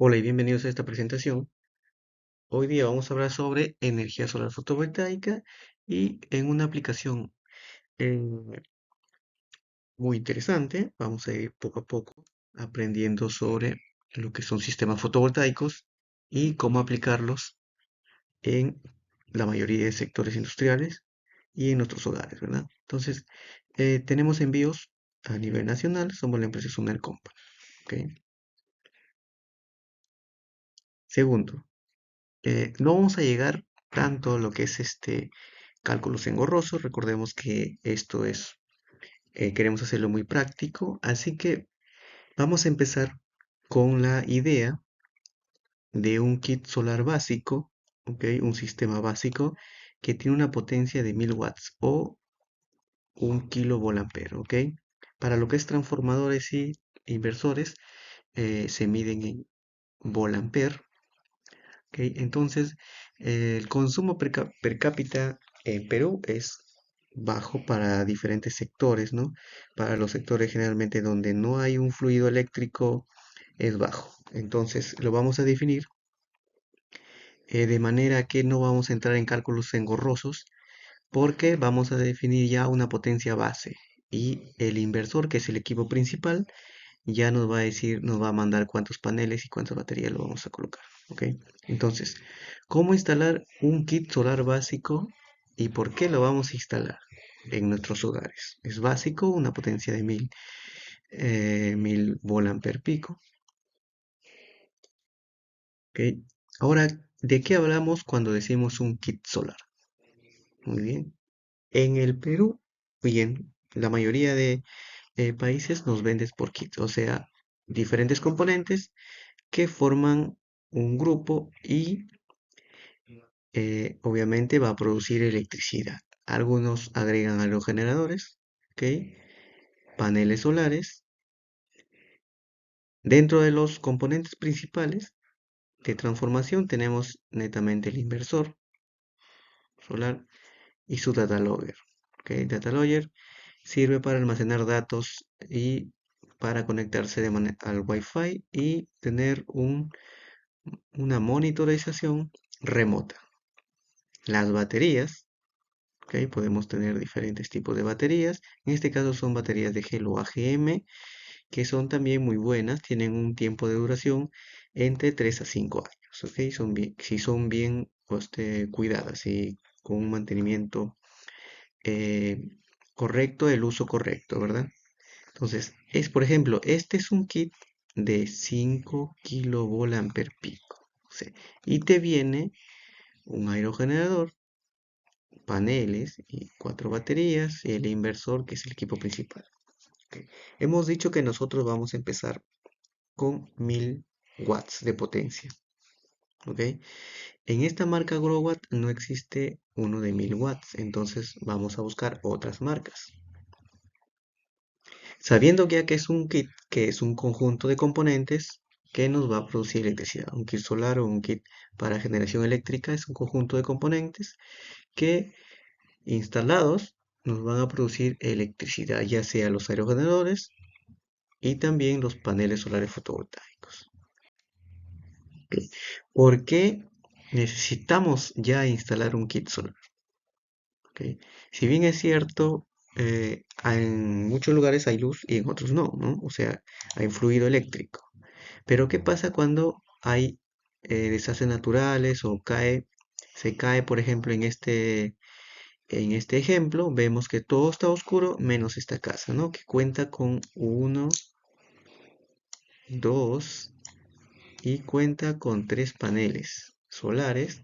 Hola y bienvenidos a esta presentación. Hoy día vamos a hablar sobre energía solar fotovoltaica y en una aplicación eh, muy interesante. Vamos a ir poco a poco aprendiendo sobre lo que son sistemas fotovoltaicos y cómo aplicarlos en la mayoría de sectores industriales y en nuestros hogares, ¿verdad? Entonces, tenemos envíos a nivel nacional, somos la empresa Sunel Company, ¿ok? Segundo, no vamos a llegar tanto a lo que es cálculos engorrosos. Recordemos que esto es, queremos hacerlo muy práctico, así que vamos a empezar con la idea de un kit solar básico, ¿ok? Un sistema básico que tiene una potencia de 1000 watts o 1 kilovolt-ampere, ¿ok? Para lo que es transformadores y inversores, se miden en volt-ampere. Ok, entonces, el consumo per cápita en Perú es bajo para diferentes sectores, ¿no? Para los sectores generalmente donde no hay un fluido eléctrico es bajo. Entonces, lo vamos a definir de manera que no vamos a entrar en cálculos engorrosos porque vamos a definir ya una potencia base y el inversor, que es el equipo principal, ya nos va a decir, nos va a mandar cuántos paneles y cuántas baterías lo vamos a colocar. ¿Ok? Entonces, ¿cómo instalar un kit solar básico y por qué lo vamos a instalar en nuestros hogares? Es básico, una potencia de 1000 volt-ampere pico. ¿Ok? Ahora, ¿de qué hablamos cuando decimos un kit solar? Muy bien. En el Perú, bien, la mayoría de países nos vendes por kits, o sea, diferentes componentes que forman un grupo y obviamente va a producir electricidad. Algunos agregan aerogeneradores, ¿ok? Paneles solares. Dentro de los componentes principales de transformación tenemos netamente el inversor solar y su data logger. ¿Ok? Data logger sirve para almacenar datos y para conectarse al Wi-Fi y tener una monitorización remota. Las baterías, ¿ok? Podemos tener diferentes tipos de baterías. En este caso son baterías de gel o AGM, que son también muy buenas. Tienen un tiempo de duración entre 3 a 5 años, ¿ok? Si son bien cuidadas y con un mantenimiento eh, correcto, el uso correcto, ¿verdad? Entonces, por ejemplo, este es un kit de 5 kilovolt ampere pico. O sea, y te viene un aerogenerador, paneles y 4 baterías y el inversor que es el equipo principal. Ok. Hemos dicho que nosotros vamos a empezar con 1000 watts de potencia. ¿Ok? En esta marca Growatt no existe uno de 1000 watts, entonces vamos a buscar otras marcas. Sabiendo ya que es un kit, que es un conjunto de componentes que nos va a producir electricidad. Un kit solar o un kit para generación eléctrica es un conjunto de componentes que instalados nos van a producir electricidad, ya sea los aerogeneradores y también los paneles solares fotovoltaicos. ¿Por qué necesitamos ya instalar un kit solar? ¿Ok? Si bien es cierto, en muchos lugares hay luz y en otros no, ¿no? O sea, hay fluido eléctrico. Pero ¿qué pasa cuando hay desastres naturales o se cae, por ejemplo, en este ejemplo, vemos que todo está oscuro menos esta casa, ¿no? Que cuenta con uno, dos y cuenta con 3 paneles solares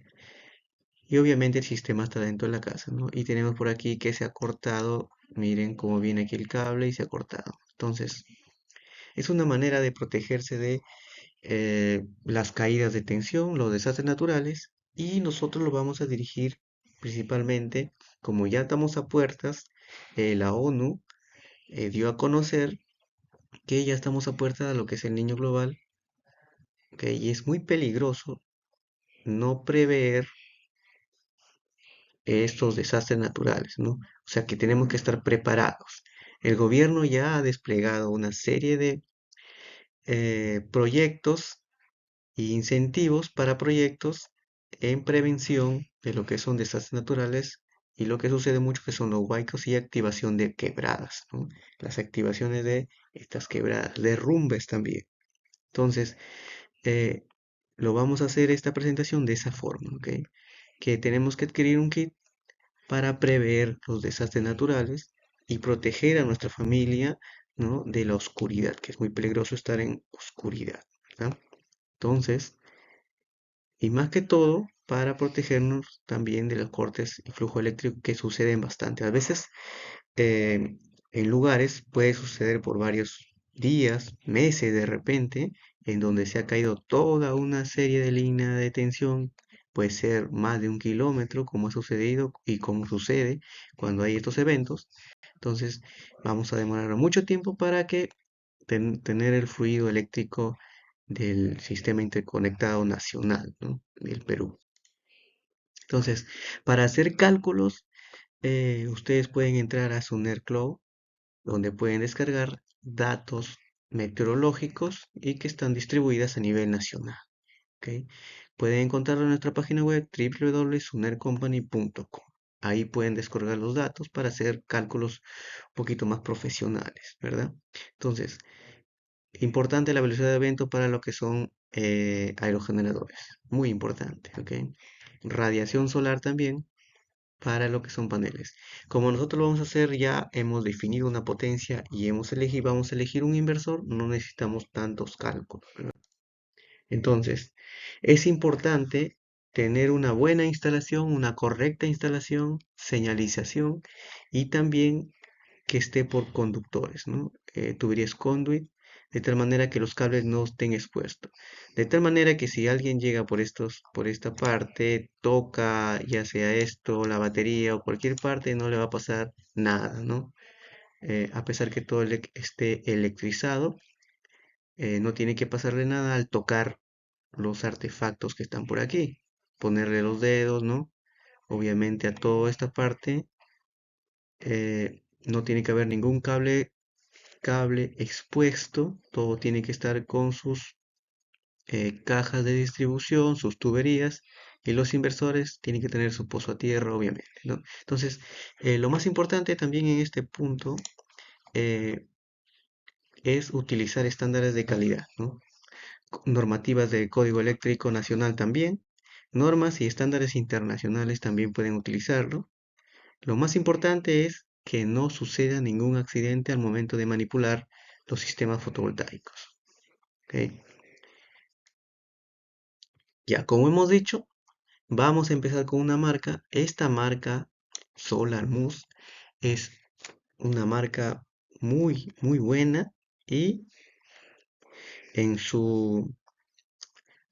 y obviamente el sistema está dentro de la casa, ¿no? Y tenemos por aquí que se ha cortado, miren cómo viene aquí el cable y se ha cortado. Entonces, es una manera de protegerse de las caídas de tensión, los desastres naturales y nosotros lo vamos a dirigir principalmente, como ya estamos a puertas, la ONU dio a conocer que ya estamos a puerta de lo que es el niño global, ¿ok? Y es muy peligroso no prever estos desastres naturales, ¿no? O sea que tenemos que estar preparados. El gobierno ya ha desplegado una serie de proyectos y incentivos para proyectos en prevención de lo que son desastres naturales y lo que sucede mucho que son los huaicos y activación de quebradas, ¿no? Las activaciones de estas quebradas, derrumbes también. Entonces, eh, lo vamos a hacer esta presentación de esa forma, ¿ok? Que tenemos que adquirir un kit para prever los desastres naturales y proteger a nuestra familia, ¿no? De la oscuridad, que es muy peligroso estar en oscuridad, ¿verdad? Entonces, y más que todo, para protegernos también de los cortes y flujo eléctrico que suceden bastante. A veces en lugares puede suceder por varios días, meses de repente, en donde se ha caído toda una serie de líneas de tensión, puede ser más de 1 kilómetro, como ha sucedido y como sucede cuando hay estos eventos. Entonces, vamos a demorar mucho tiempo para que tener el fluido eléctrico del sistema interconectado nacional, ¿no? Del Perú. Entonces, para hacer cálculos, ustedes pueden entrar a SunerCloud, donde pueden descargar datos meteorológicos y que están distribuidas a nivel nacional. ¿Ok? Pueden encontrarlo en nuestra página web www.sunercompany.com. Ahí pueden descargar los datos para hacer cálculos un poquito más profesionales, ¿verdad? Entonces, importante la velocidad de evento para lo que son aerogeneradores. Muy importante, ¿ok? Radiación solar también para lo que son paneles. Como nosotros lo vamos a hacer, ya hemos definido una potencia y vamos a elegir un inversor, no necesitamos tantos cálculos, ¿verdad? Entonces, es importante tener una buena instalación, una correcta instalación, señalización y también que esté por conductores, ¿no? Tuberías conduit, de tal manera que los cables no estén expuestos. De tal manera que si alguien llega por esta parte, toca ya sea esto, la batería o cualquier parte, no le va a pasar nada, ¿no? A pesar que todo esté electrizado, no tiene que pasarle nada al tocar los artefactos que están por aquí. Ponerle los dedos, ¿no? Obviamente a toda esta parte no tiene que haber ningún cable expuesto, todo tiene que estar con sus cajas de distribución, sus tuberías, y los inversores tienen que tener su pozo a tierra, obviamente, ¿no? Entonces, lo más importante también en este punto eh, es utilizar estándares de calidad, ¿no? Normativas de código eléctrico nacional también, normas y estándares internacionales también pueden utilizarlo. Lo más importante es que no suceda ningún accidente al momento de manipular los sistemas fotovoltaicos. ¿Ok? Ya, como hemos dicho, vamos a empezar con una marca. Esta marca, SolarMust, es una marca muy, muy buena y en su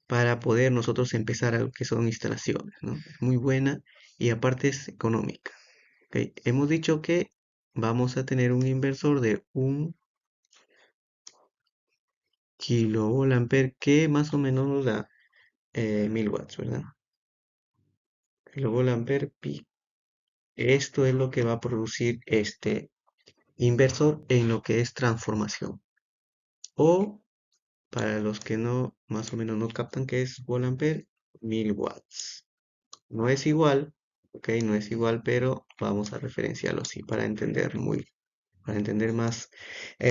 para poder nosotros empezar a lo que son instalaciones, ¿no? Es muy buena y aparte es económica. ¿Ok? Hemos dicho que vamos a tener un inversor de 1 kilovolt que más o menos nos da 1000 watts, ¿verdad? Kilovolt peak. Esto es lo que va a producir este inversor en lo que es transformación. O para los que no, más o menos no captan que es volt-ampere, 1000 watts. No es igual, ok, no es igual, pero vamos a referenciarlo así para entender más,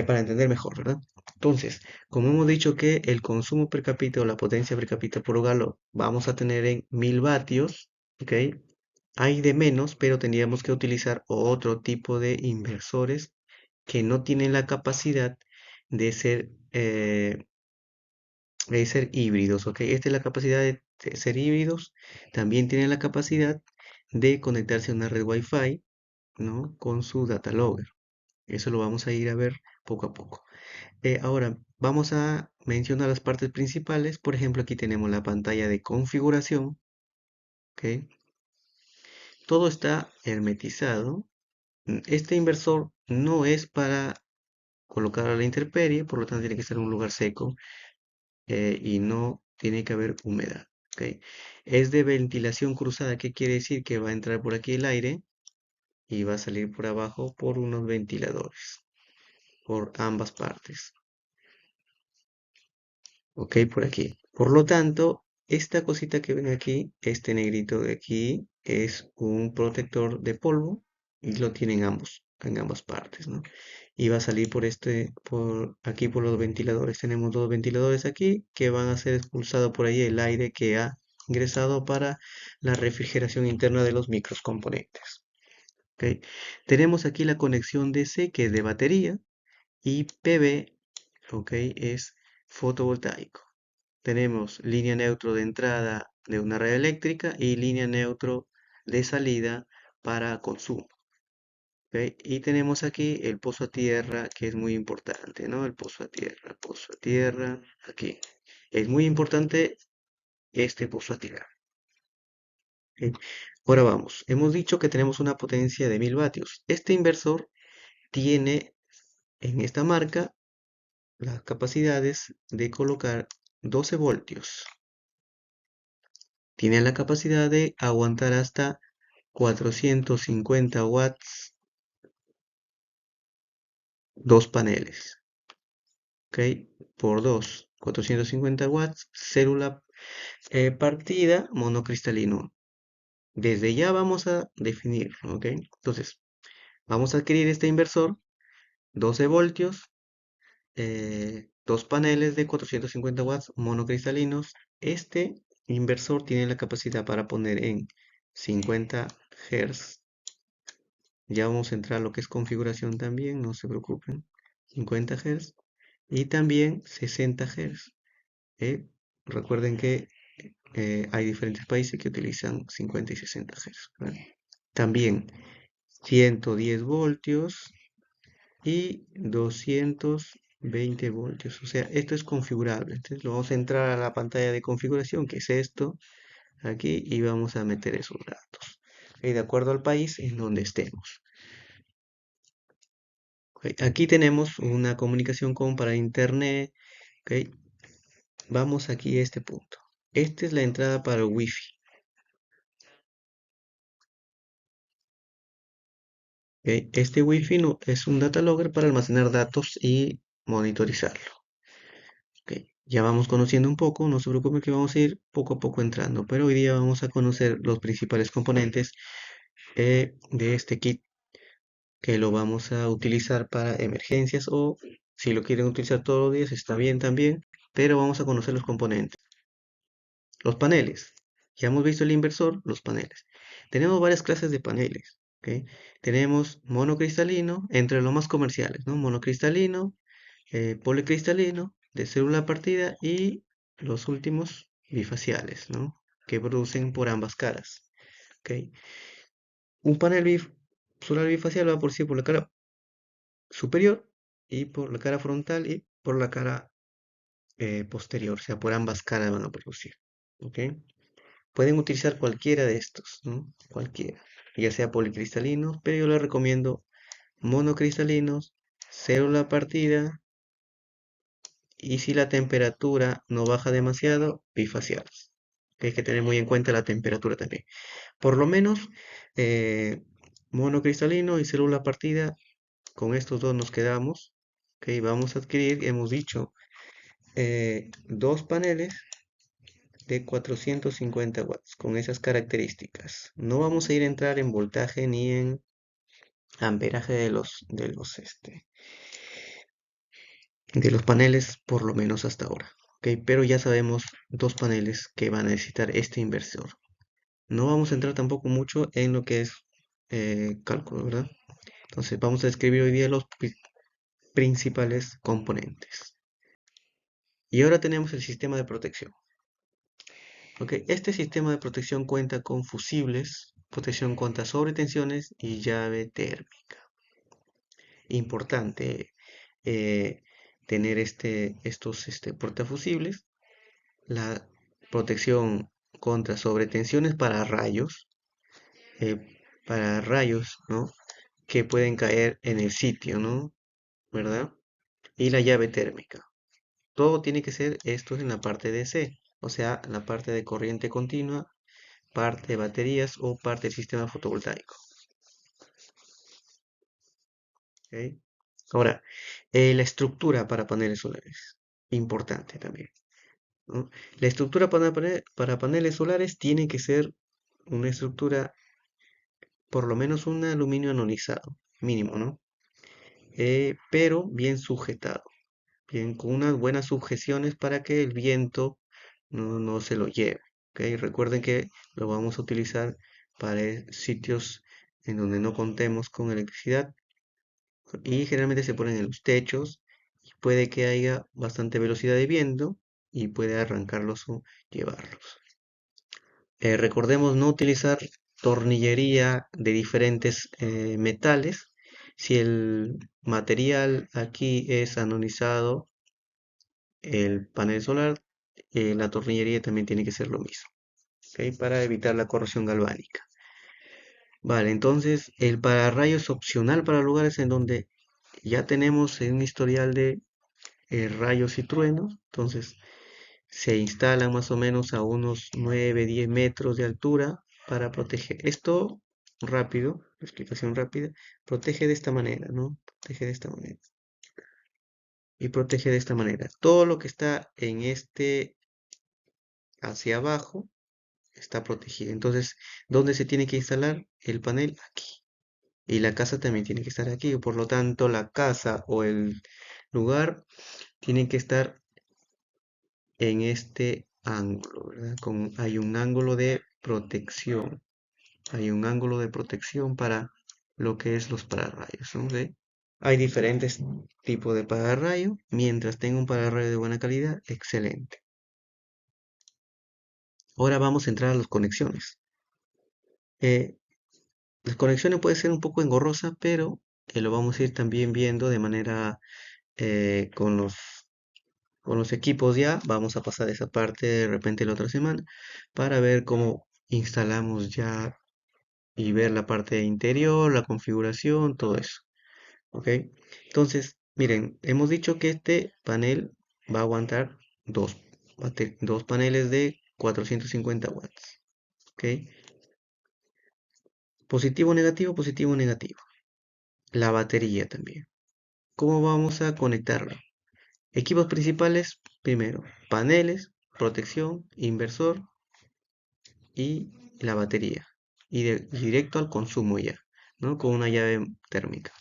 para entender mejor, ¿verdad? Entonces, como hemos dicho que el consumo per cápita o la potencia per cápita por hogar lo vamos a tener en 1000 vatios, ok, hay de menos, pero tendríamos que utilizar otro tipo de inversores que no tienen la capacidad de ser híbridos, ¿ok? Esta es la capacidad de ser híbridos. También tienen la capacidad de conectarse a una red Wi-Fi, ¿no? Con su data logger. Eso lo vamos a ir a ver poco a poco. Ahora, vamos a mencionar las partes principales. Por ejemplo, aquí tenemos la pantalla de configuración, ¿ok? Todo está hermetizado. Este inversor no es para colocar a la intemperie, por lo tanto tiene que estar en un lugar seco y no tiene que haber humedad. ¿Ok? Es de ventilación cruzada, ¿qué quiere decir? Que va a entrar por aquí el aire y va a salir por abajo por unos ventiladores, por ambas partes. ¿Ok? Por aquí. Por lo tanto, esta cosita que ven aquí, este negrito de aquí, es un protector de polvo y lo tienen ambos, en ambas partes, ¿no? Y va a salir por aquí por los ventiladores. Tenemos dos ventiladores aquí que van a ser expulsado por ahí el aire que ha ingresado para la refrigeración interna de los microcomponentes. ¿Ok? Tenemos aquí la conexión DC que es de batería y PV, ¿ok? Es fotovoltaico. Tenemos línea neutro de entrada de una red eléctrica y línea neutro de salida para consumo. ¿Ok? Y tenemos aquí el pozo a tierra, que es muy importante, ¿no? El pozo a tierra, aquí. Es muy importante este pozo a tierra. ¿Ok? Ahora vamos, hemos dicho que tenemos una potencia de 1000 vatios. Este inversor tiene en esta marca las capacidades de colocar 12 voltios. Tiene la capacidad de aguantar hasta 450 watts, dos paneles. ¿Ok? Por 2, 450 watts, célula partida, monocristalino. Desde ya vamos a definir, ¿ok? Entonces, vamos a adquirir este inversor, 12 voltios, dos paneles de 450 watts monocristalinos. Este inversor tiene la capacidad para poner en 50 Hz. Ya vamos a entrar a lo que es configuración también, no se preocupen. 50 Hz y también 60 Hz. ¿eh? Recuerden que hay diferentes países que utilizan 50 y 60 Hz. ¿vale? También 110 voltios y 220 voltios. O sea, esto es configurable. Entonces lo vamos a entrar a la pantalla de configuración, que es esto, aquí, y vamos a meter esos datos. De acuerdo al país en donde estemos. Aquí tenemos una comunicación con para internet. ¿Ok? Vamos aquí a este punto. Esta es la entrada para el Wi-Fi. ¿Ok? Este Wi-Fi no, es un data logger para almacenar datos y monitorizarlo. ¿Ok? Ya vamos conociendo un poco, no se preocupen que vamos a ir poco a poco entrando, pero hoy día vamos a conocer los principales componentes de este kit que lo vamos a utilizar para emergencias o si lo quieren utilizar todos los días está bien también, pero vamos a conocer los componentes. Los paneles. Ya hemos visto el inversor, los paneles. Tenemos varias clases de paneles. ¿Ok? Tenemos monocristalino, entre los más comerciales, ¿no? Monocristalino, policristalino, de célula partida y los últimos bifaciales, ¿no? Que producen por ambas caras. ¿Ok? Un panel solar bifacial va por sí por la cara superior y por la cara frontal y por la cara posterior, o sea, por ambas caras van a producir. ¿Ok? Pueden utilizar cualquiera de estos, ¿no? Cualquiera, ya sea policristalinos, pero yo les recomiendo monocristalinos, célula partida y si la temperatura no baja demasiado, bifaciales. Hay que tener muy en cuenta la temperatura también. Por lo menos eh, monocristalino y célula partida, con estos dos nos quedamos. Ok, vamos a adquirir, hemos dicho, dos paneles de 450 watts con esas características. No vamos a ir a entrar en voltaje ni en amperaje de los paneles, por lo menos hasta ahora. ¿Ok? Pero ya sabemos dos paneles que van a necesitar este inversor. No vamos a entrar tampoco mucho en lo que es cálculo, ¿verdad? Entonces vamos a describir hoy día los principales componentes. Y ahora tenemos el sistema de protección. Ok, este sistema de protección cuenta con fusibles, protección contra sobretensiones y llave térmica. Importante tener estos portafusibles, la protección contra sobretensiones para rayos, ¿no? Que pueden caer en el sitio, ¿no? ¿Verdad? Y la llave térmica. Todo tiene que ser esto en la parte DC, o sea, la parte de corriente continua, parte de baterías o parte del sistema fotovoltaico. ¿Ok? Ahora, la estructura para paneles solares, importante también. ¿no? La estructura para paneles solares tiene que ser una estructura, por lo menos un aluminio anodizado, mínimo, ¿no? Pero bien sujetado, bien con unas buenas sujeciones para que el viento no se lo lleve. ¿Ok? Recuerden que lo vamos a utilizar para sitios en donde no contemos con electricidad y generalmente se ponen en los techos y puede que haya bastante velocidad de viento y puede arrancarlos o llevarlos. Recordemos no utilizar tornillería de diferentes metales. Si el material aquí es anodizado, el panel solar, la tornillería también tiene que ser lo mismo, ¿ok? Para evitar la corrosión galvánica. Vale, entonces el pararrayos es opcional para lugares en donde ya tenemos un historial de rayos y truenos. Entonces se instalan más o menos a unos 9-10 metros de altura para proteger. Esto rápido, explicación rápida, protege de esta manera, ¿no? Protege de esta manera. Y protege de esta manera. Todo lo que está en este hacia abajo está protegido. Entonces, ¿dónde se tiene que instalar el panel? Aquí. Y la casa también tiene que estar aquí. Por lo tanto, la casa o el lugar tiene que estar en este ángulo, ¿verdad? Hay un ángulo de protección. Hay un ángulo de protección para lo que es los pararrayos, ¿no? ¿Ve? Hay diferentes tipos de pararrayo. Mientras tenga un pararrayo de buena calidad, excelente. Ahora vamos a entrar a las conexiones. Eh, las conexiones pueden ser un poco engorrosas, pero lo vamos a ir también viendo de manera con los equipos ya. Vamos a pasar esa parte de repente la otra semana para ver cómo instalamos ya y ver la parte interior, la configuración, todo eso. ¿Ok? Entonces, miren, hemos dicho que este panel va a aguantar dos paneles de 450 watts. ¿Ok? Positivo, negativo. La batería también. ¿Cómo vamos a conectarlo? Equipos principales, primero, paneles, protección, inversor y la batería. Y directo al consumo ya, ¿no? Con una llave térmica.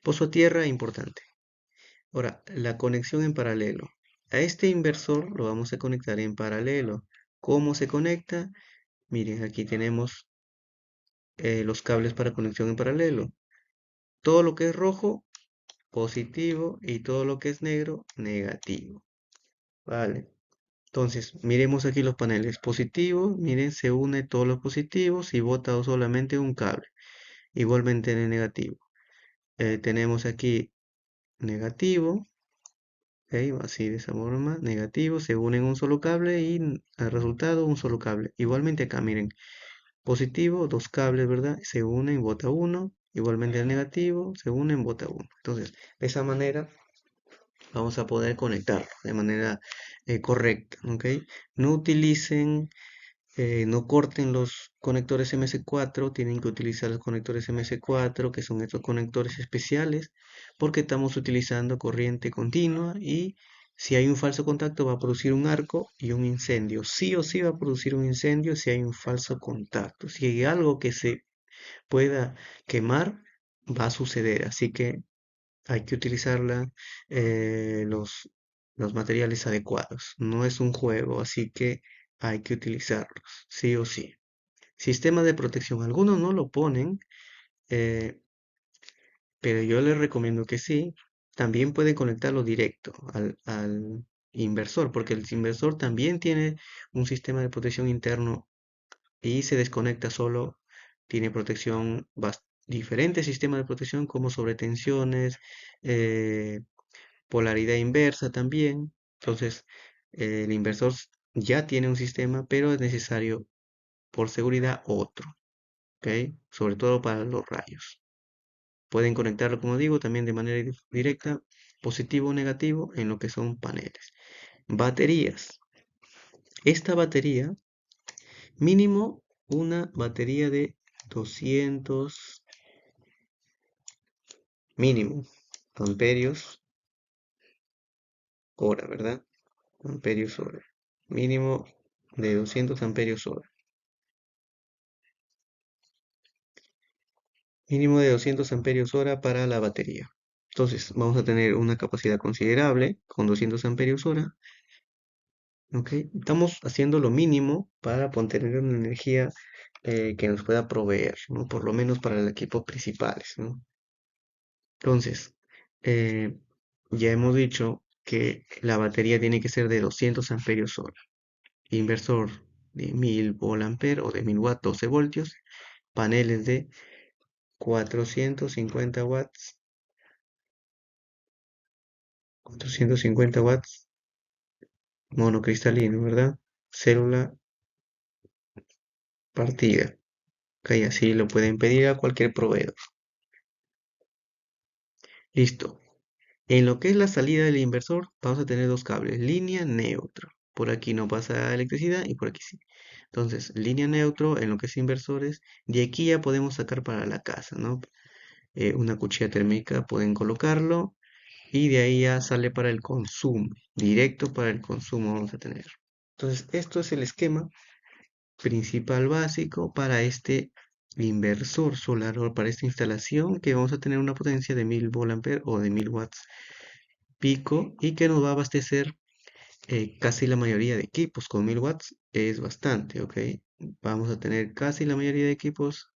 Pozo a tierra, importante. Ahora, la conexión en paralelo. A este inversor lo vamos a conectar en paralelo. ¿Cómo se conecta? Miren, aquí tenemos los cables para conexión en paralelo. Todo lo que es rojo, positivo, y todo lo que es negro, negativo. Vale. Entonces, miremos aquí los paneles positivos. Miren, se une todos los positivos y bota solamente un cable. Igualmente en el negativo. Tenemos aquí negativo. ¿Ok? Así de esa forma, negativo, se unen un solo cable y al resultado un solo cable. Igualmente acá, miren, positivo, dos cables, ¿verdad? Se unen, bota uno. Igualmente el negativo, se unen, bota uno. Entonces, de esa manera vamos a poder conectarlo de manera correcta, ¿ok? No utilicen, no corten los conectores MS4, tienen que utilizar los conectores MS4, que son estos conectores especiales, porque estamos utilizando corriente continua y si hay un falso contacto va a producir un arco y un incendio. Sí o sí va a producir un incendio si hay un falso contacto. Si hay algo que se pueda quemar, va a suceder. Así que hay que utilizarla, los materiales adecuados. No es un juego, así que hay que utilizarlos, sí o sí. Sistema de protección, algunos no lo ponen, eh, pero yo les recomiendo que sí. También pueden conectarlo directo al inversor, porque el inversor también tiene un sistema de protección interno y se desconecta solo. Tiene protección, diferentes sistemas de protección como sobretensiones, eh, polaridad inversa también. Entonces, el inversor ya tiene un sistema, pero es necesario por seguridad otro, ¿ok? Sobre todo para los rayos. Pueden conectarlo, como digo, también de manera directa, positivo o negativo, en lo que son paneles. Baterías. Esta batería, mínimo una batería de 200 mínimo amperios hora, ¿verdad? amperios hora. Mínimo de 200 amperios hora. Mínimo de 200 amperios hora para la batería. Entonces vamos a tener una capacidad considerable con 200 amperios hora. ¿Ok? Estamos haciendo lo mínimo para tener una energía que nos pueda proveer, ¿no? Por lo menos para los equipos principales, ¿no? Entonces, eh, ya hemos dicho que la batería tiene que ser de 200 amperios hora. Inversor de 1000 volt o de 1000 watts, 12 voltios. Paneles de 450 watts. 450 watts monocristalino, ¿verdad? Célula partida. Ok, así lo pueden pedir a cualquier proveedor. Listo. En lo que es la salida del inversor, vamos a tener dos cables, línea neutra. Por aquí no pasa electricidad y por aquí sí. Entonces, línea neutro en lo que es inversores, de aquí ya podemos sacar para la casa, ¿no? Una cuchilla térmica pueden colocarlo y de ahí ya sale para el consumo, directo para el consumo vamos a tener. Entonces, esto es el esquema principal básico para este inversor solar o para esta instalación que vamos a tener una potencia de 1000 volt o de 1000 watts pico y que nos va a abastecer casi la mayoría de equipos. Con 1000 watts es bastante, ¿ok? Vamos a tener casi la mayoría de equipos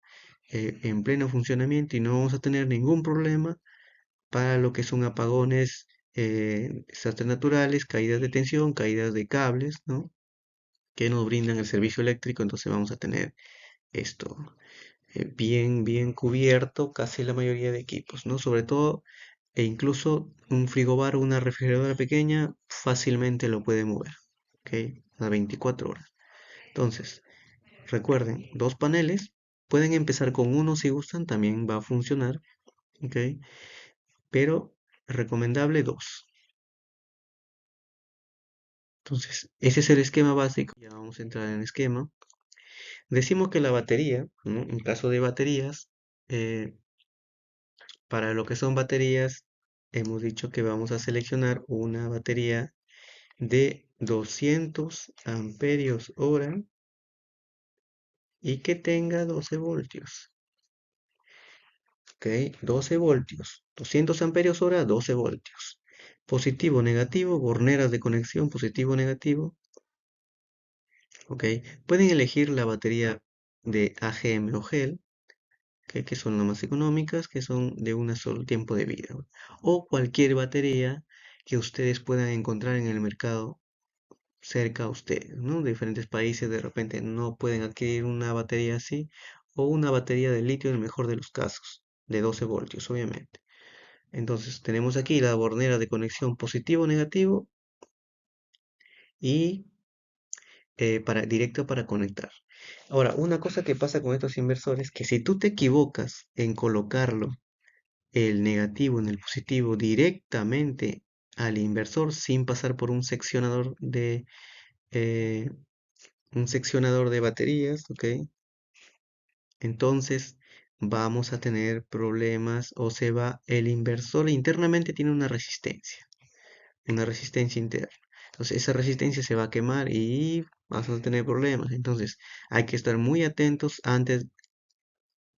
en pleno funcionamiento y no vamos a tener ningún problema para lo que son apagones, desastres naturales, caídas de tensión, caídas de cables, ¿no? Que nos brindan el servicio eléctrico, entonces vamos a tener esto bien cubierto casi la mayoría de equipos, ¿no? Sobre todo, e incluso un frigobar o una refrigeradora pequeña fácilmente lo puede mover, ¿ok? A 24 horas. Entonces, recuerden, dos paneles, pueden empezar con uno si gustan, también va a funcionar, ¿ok? Pero recomendable dos. Entonces, ese es el esquema básico. Ya vamos a entrar en el esquema. Decimos que la batería, ¿no? En caso de baterías, eh, para lo que son baterías, hemos dicho que vamos a seleccionar una batería de 200 amperios hora y que tenga 12 voltios. ¿Ok? 12 voltios. 200 amperios hora, 12 voltios. Positivo, negativo, borneras de conexión, positivo, negativo. ¿Ok? Pueden elegir la batería de AGM o GEL, que son las más económicas, que son de un solo tiempo de vida. O cualquier batería que ustedes puedan encontrar en el mercado cerca a ustedes, ¿no? De diferentes países de repente no pueden adquirir una batería así o una batería de litio en el mejor de los casos, de 12 voltios, obviamente. Entonces tenemos aquí la bornera de conexión positivo-negativo y directo para conectar. Ahora, una cosa que pasa con estos inversores, que si tú te equivocas en colocarlo el negativo en el positivo directamente al inversor sin pasar por eh, un seccionador de baterías, ¿ok? Entonces vamos a tener problemas o el inversor internamente tiene una resistencia interna. Entonces esa resistencia se va a quemar y vas a tener problemas. Entonces hay que estar muy atentos antes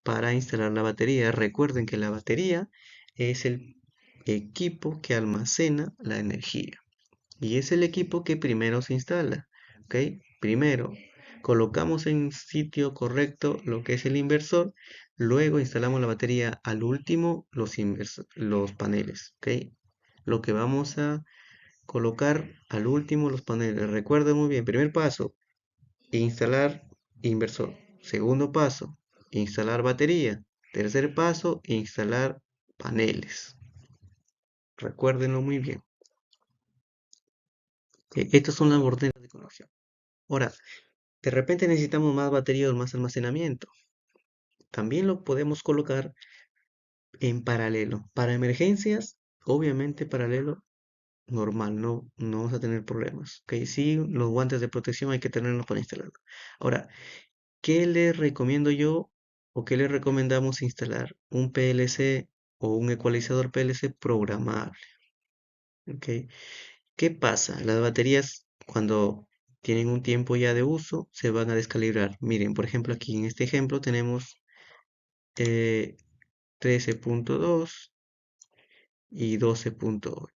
para instalar la batería. Recuerden que la batería es el equipo que almacena la energía y es el equipo que primero se instala. ¿Ok? Primero colocamos en sitio correcto lo que es el inversor, luego instalamos la batería, al último los paneles. ¿Ok? Lo que vamos a colocar al último los paneles. Recuerda muy bien, primer paso, instalar inversor. Segundo paso, instalar batería. Tercer paso, instalar paneles. Recuérdenlo muy bien. Estas son las borderas de conexión. Ahora, de repente necesitamos más batería o más almacenamiento. También lo podemos colocar en paralelo. Para emergencias, obviamente paralelo normal, no vamos a tener problemas. Ok, sí, los guantes de protección hay que tenerlos para instalarlo. Ahora, ¿qué les recomiendo yo o qué les recomendamos instalar? Un PLC o un ecualizador PLC programable. ¿Ok? ¿Qué pasa? Las baterías cuando tienen un tiempo ya de uso se van a descalibrar. Miren, por ejemplo, aquí en este ejemplo tenemos eh, 13.2 y 12.8.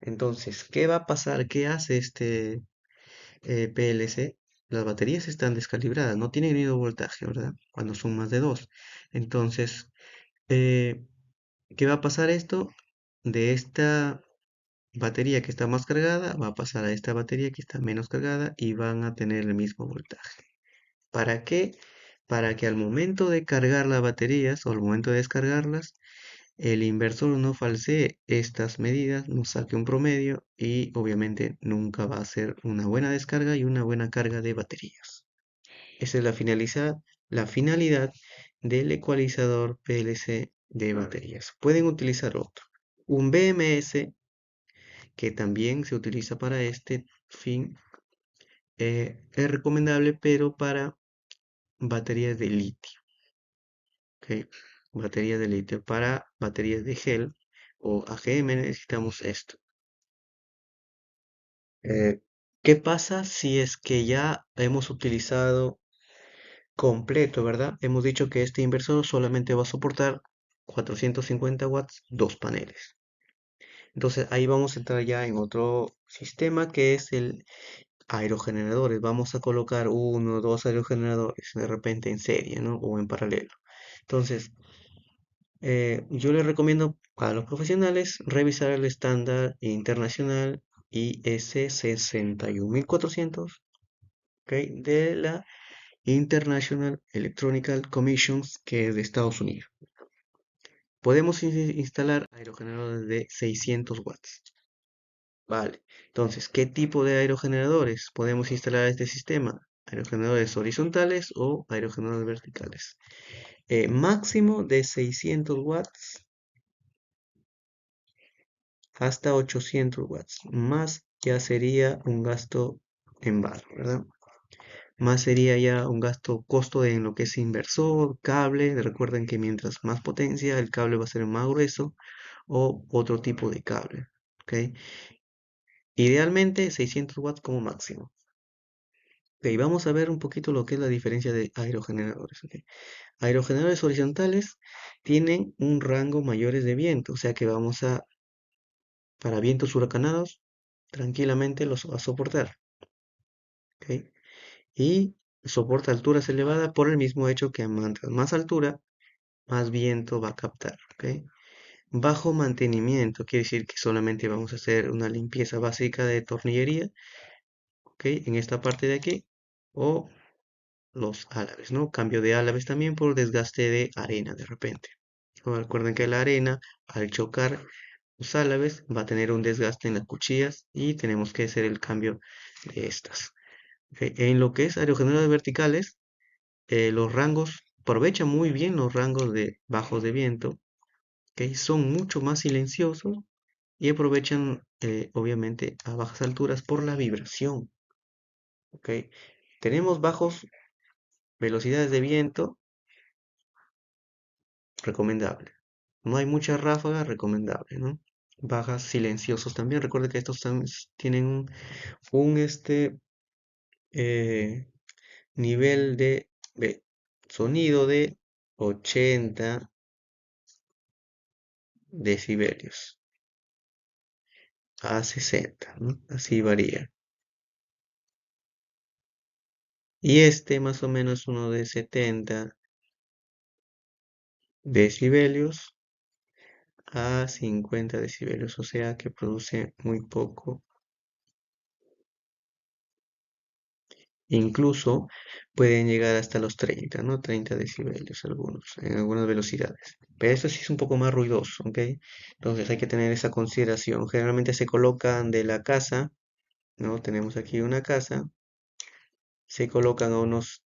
Entonces, ¿qué va a pasar? ¿Qué hace este PLC? Las baterías están descalibradas, no tienen el mismo voltaje, ¿verdad? Cuando son más de 2. Entonces, eh, ¿qué va a pasar esto? De esta batería que está más cargada va a pasar a esta batería que está menos cargada y van a tener el mismo voltaje. ¿Para qué? Para que al momento de cargar las baterías o al momento de descargarlas, el inversor no falsee estas medidas, no saque un promedio y obviamente nunca va a ser una buena descarga y una buena carga de baterías. Esa es la finalidad del ecualizador PLC de baterías. Pueden utilizar otro. Un BMS que también se utiliza para este fin es recomendable, pero para baterías de litio. ¿Ok? Baterías de litio. Para baterías de gel o AGM necesitamos esto. Eh, ¿Qué pasa si es que ya hemos utilizado completo, ¿verdad? Hemos dicho que este inversor solamente va a soportar 450 watts, dos paneles. Entonces ahí vamos a entrar ya en otro sistema que es el aerogeneradores. Vamos a colocar uno o dos aerogeneradores de repente en serie, ¿no? O en paralelo. Entonces, yo les recomiendo a los profesionales revisar el estándar internacional IS 61400, ¿ok? De la International Electronical Commissions, que es de Estados Unidos. Podemos instalar aerogeneradores de 600 watts. Vale, entonces, ¿qué tipo de aerogeneradores podemos instalar a este sistema? Aerogeneradores horizontales o aerogeneradores verticales. Máximo de 600 watts hasta 800 watts. Más ya sería un gasto en vano, ¿verdad? Más sería ya un gasto, costo de en lo que es inversor, cable. Recuerden que mientras más potencia, el cable va a ser más grueso o otro tipo de cable. ¿Ok? Idealmente 600 watts como máximo. Ok, vamos a ver un poquito lo que es la diferencia de aerogeneradores. ¿Ok? Aerogeneradores horizontales tienen un rango mayores de viento, o sea que vamos a, para vientos huracanados, tranquilamente los va a soportar. ¿Ok? Y soporta alturas elevadas por el mismo hecho que a más altura, más viento va a captar. ¿Ok? Bajo mantenimiento, quiere decir que solamente vamos a hacer una limpieza básica de tornillería, ¿ok? En esta parte de aquí, o los álabes, ¿no? Cambio de álabes también por desgaste de arena de repente. Recuerden que la arena, al chocar los álabes, va a tener un desgaste en las cuchillas y tenemos que hacer el cambio de estas. ¿Ok? En lo que es aerogeneradores verticales, los rangos, aprovechan muy bien los rangos de bajos de viento, ¿ok? Son mucho más silenciosos y aprovechan, obviamente, a bajas alturas por la vibración, ¿ok? Tenemos bajos velocidades de viento, recomendable. No hay mucha ráfaga, recomendable, ¿no? Bajas silenciosos también. Recuerda que estos tienen un eh, nivel de sonido de 80 decibelios a 60, ¿no? Así varía. Y este más o menos uno de 70 decibelios a 50 decibelios, o sea que produce muy poco. Incluso pueden llegar hasta los 30, ¿no? 30 decibelios algunos, en algunas velocidades. Pero esto sí es un poco más ruidoso, ¿ok? Entonces hay que tener esa consideración. Generalmente se colocan de la casa, ¿no? Tenemos aquí una casa, se colocan a unos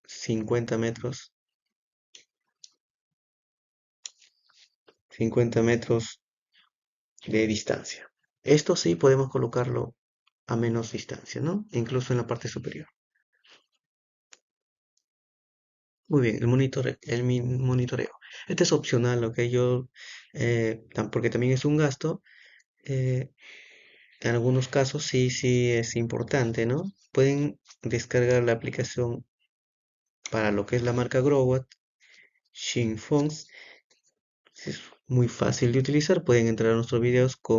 50 metros, 50 metros de distancia. Esto sí podemos colocarlo a menos distancia, ¿no? Incluso en la parte superior. Muy bien, monitoreo. Este es opcional, ¿ok? Porque también es un gasto. eh, en algunos casos sí es importante, ¿no? Pueden descargar la aplicación para lo que es la marca Growat, Shinfons. Es muy fácil de utilizar. Pueden entrar a nuestros videos con